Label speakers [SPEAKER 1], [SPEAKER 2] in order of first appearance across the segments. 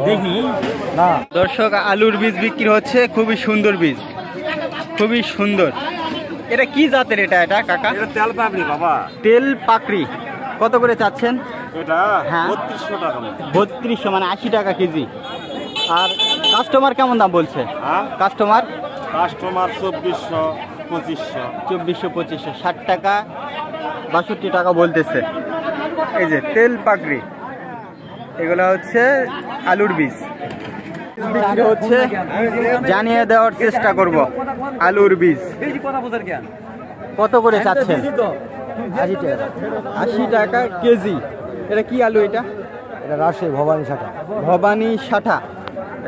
[SPEAKER 1] দেখি না দর্শক, আলুর বীজ বিক্রি হচ্ছে, খুবই সুন্দর বীজ, খুবই সুন্দর। এটা কি জাতের? এটা এটা কাকা
[SPEAKER 2] তেল পাকড়ি বাবা,
[SPEAKER 1] তেল পাকড়ি। কত করে চাচ্ছেন
[SPEAKER 2] এটা?
[SPEAKER 1] হ্যাঁ
[SPEAKER 2] 3200 টাকা।
[SPEAKER 1] 3200 মানে 80 টাকা কেজি। আর কাস্টমার কেমন দাম বলছে?
[SPEAKER 2] হ্যাঁ
[SPEAKER 1] কাস্টমার
[SPEAKER 2] 2400 2500
[SPEAKER 1] 2400 60 টাকা 62 টাকা বলতেছে। এই যে তেল পাকড়ি, এগুলো হচ্ছে আলুর বীজ বিক্রি হচ্ছে, জানিয়ে দেওয়ার চেষ্টা করব। আলুর বীজ কত করে চাচ্ছেন? 80 টাকা কেজি। এটা কি আলু? এটা
[SPEAKER 3] রাজশাহী ভবানী শাটা।
[SPEAKER 1] ভবানী শাটা,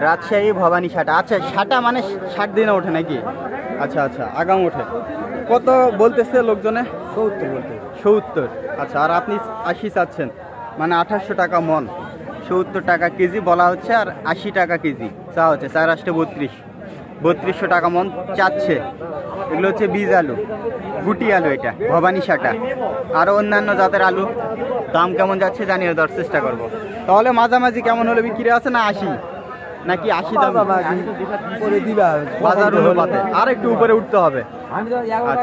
[SPEAKER 1] রাজশাহী ভবানী শাটা। আচ্ছা, শাটা মানে 60 দিনে ওঠে নাকি? আচ্ছা আচ্ছা, আগাম ওঠে। কত বলতেছে লোকজনে?
[SPEAKER 3] 70 বলতে।
[SPEAKER 1] 70। আচ্ছা, আর আপনি 80 চাচ্ছেন, মানে 2800 টাকা মন, 70 টাকা কেজি বলা হচ্ছে, আর 80 টাকা কেজি চা হচ্ছে। 4 8 32, 3200 টাকা মন চাচ্ছে। এগুলো হচ্ছে বীজ আলু, গুটি আলু, এটা ভবানী শাটা। আরও অন্যান্য জাতের আলু দাম কেমন যাচ্ছে জানিয়ে দেওয়ার চেষ্টা করব। তাহলে মাঝামাঝি কেমন হলে বিক্রি আছে? না 80 নাকি 80 দাম
[SPEAKER 3] করে দিবা
[SPEAKER 1] বাজার অনুপাতে? আর একটু উপরে উঠতে হবে।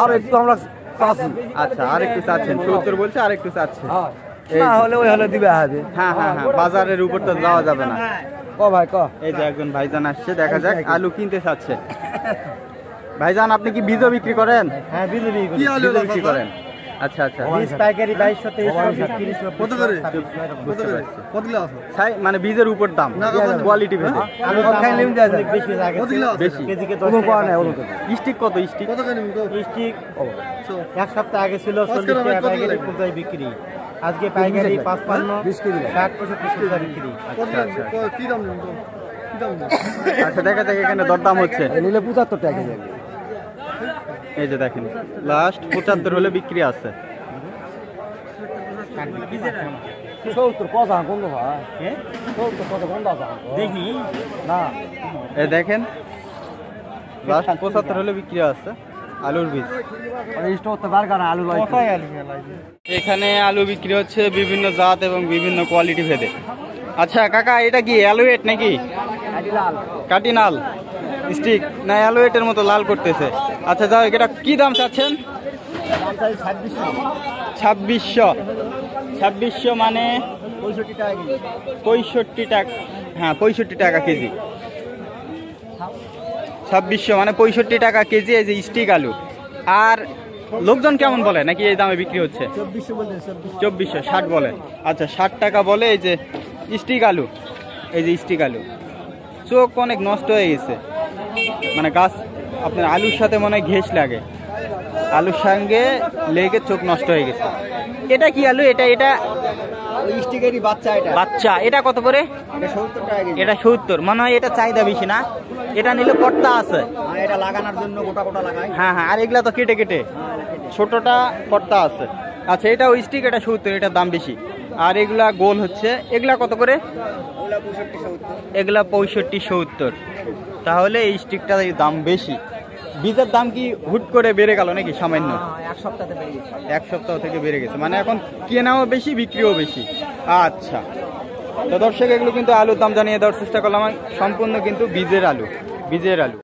[SPEAKER 3] আর একটু আমরা চাচ্ছি।
[SPEAKER 1] আচ্ছা, আর একটু চাচ্ছেন? 70 বলছে, আর একটু চাচ্ছে।
[SPEAKER 3] না হলে ওই হলে দিবা হবে।
[SPEAKER 1] হ্যাঁ হ্যাঁ হ্যাঁ, বাজারের উপর তো যাওয়া যাবে না।
[SPEAKER 3] ভাই
[SPEAKER 1] এই যে একজন ভাইজান আসছে, দেখা যাক আলু কিনতে চাচ্ছে। ভাইজান, আপনি কি বীজও বিক্রি করেন?
[SPEAKER 3] হ্যাঁ, বিক্রি
[SPEAKER 1] বীজ বিক্রি করেন। আচ্ছা আচ্ছা,
[SPEAKER 3] বীজ পাইকারি 2200 2300
[SPEAKER 2] কত করে?
[SPEAKER 1] বুঝতে পারছি।
[SPEAKER 2] কত কিলো আছে?
[SPEAKER 1] মানে বীজের উপর দাম, কোয়ালিটি ভেদে
[SPEAKER 3] আলু খাইলে বেশি লাগে,
[SPEAKER 1] বেশি।
[SPEAKER 3] কেজিকে 10 টাকা নেয়।
[SPEAKER 1] স্টিক কত? স্টিক
[SPEAKER 2] কত করে নিবো?
[SPEAKER 3] স্টিক এক সপ্তাহ আগে ছিল 40 টাকা পাইকারি, কোথায় বিক্রি? আজকে পাইকারি 55 20 কেজি 60 65 টাকা বিক্রি।
[SPEAKER 1] আচ্ছা আচ্ছা
[SPEAKER 2] কি দাম নিবো? কি দাম নিবো?
[SPEAKER 1] আচ্ছা, দেখা যাক এখানে দরদাম হচ্ছে।
[SPEAKER 3] নিলে 75 টাকা কেজি।
[SPEAKER 1] এই যে দেখেন, লাস্ট 75 হলে বিক্রি আছে।
[SPEAKER 3] 70 পয়সা কোন ভাই? 70 পয়সা কোন দাম?
[SPEAKER 1] দেখি
[SPEAKER 3] না
[SPEAKER 1] এই দেখেন, লাস্ট 75 হলে বিক্রি আছে আলুর বীজ।
[SPEAKER 3] স্টোর তো বার কারণ আলু লাগে।
[SPEAKER 1] এখানে আলু বিক্রি হচ্ছে বিভিন্ন জাত এবং বিভিন্ন কোয়ালিটি ভেদে। আচ্ছা কাকা, এটা কি অ্যালুয়েট নাকি? কাটিনাল স্টিক না অ্যালুয়েটের মতো লাল করতেছে। আচ্ছা যাও, এটা কি দাম চাচ্ছেন? 2600 মানে 65 টাকা। হ্যাঁ 65 টাকা কেজি। 2600 মানে 65 টাকা কেজি। এই যে স্টিক আলু। আর লোকজন কেমন বলে, নাকি এই দামে বিক্রি হচ্ছে? 2400 60 বলে। আচ্ছা 60 টাকা বলে। এই যে স্টিক আলু, এই যে স্টিক আলু, চোখ অনেক নষ্ট হয়ে গেছে, মানে গাছ আপনার আলুর সাথে মনে হয় ঘেঁষ লাগে, আলুর সঙ্গে লেগে চোখ নষ্ট হয়ে গেছে। এটা কি আলু? এটা এটা
[SPEAKER 3] স্টিকেরই বাচ্চা। এটা
[SPEAKER 1] বাচ্চা। এটা কত করে?
[SPEAKER 3] এটা 70 টাকা কেজি।
[SPEAKER 1] এটা 70, মনে হয় এটা চাহিদা বেশি না? এটা নিলে পর্দা আছে।
[SPEAKER 3] এটা লাগানোর জন্য গোটা গোটা লাগায়।
[SPEAKER 1] হ্যাঁ হ্যাঁ, আর এগুলা তো কেটে কেটে, ছোটটা পর্দা আছে। আচ্ছা, এটা স্টিক, এটা 70, এটার দাম বেশি। আর এগুলা গোল হচ্ছে, এগুলা কত করে? এগুলা 65 70। তাহলে এই স্টিকটার দাম বেশি। বীজের দাম কি হুট করে বেড়ে গেল নাকি সামান্য?
[SPEAKER 3] এক সপ্তাহে বেড়ে গেছে।
[SPEAKER 1] এক সপ্তাহ থেকে বেড়ে গেছে, মানে এখন কেনাও বেশি, বিক্রিও বেশি। আচ্ছা, তো দর্শক, এগুলো কিন্তু আলুর দাম জানিয়ে দেওয়ার চেষ্টা করলাম। সম্পূর্ণ কিন্তু বীজের আলু, বীজের আলু।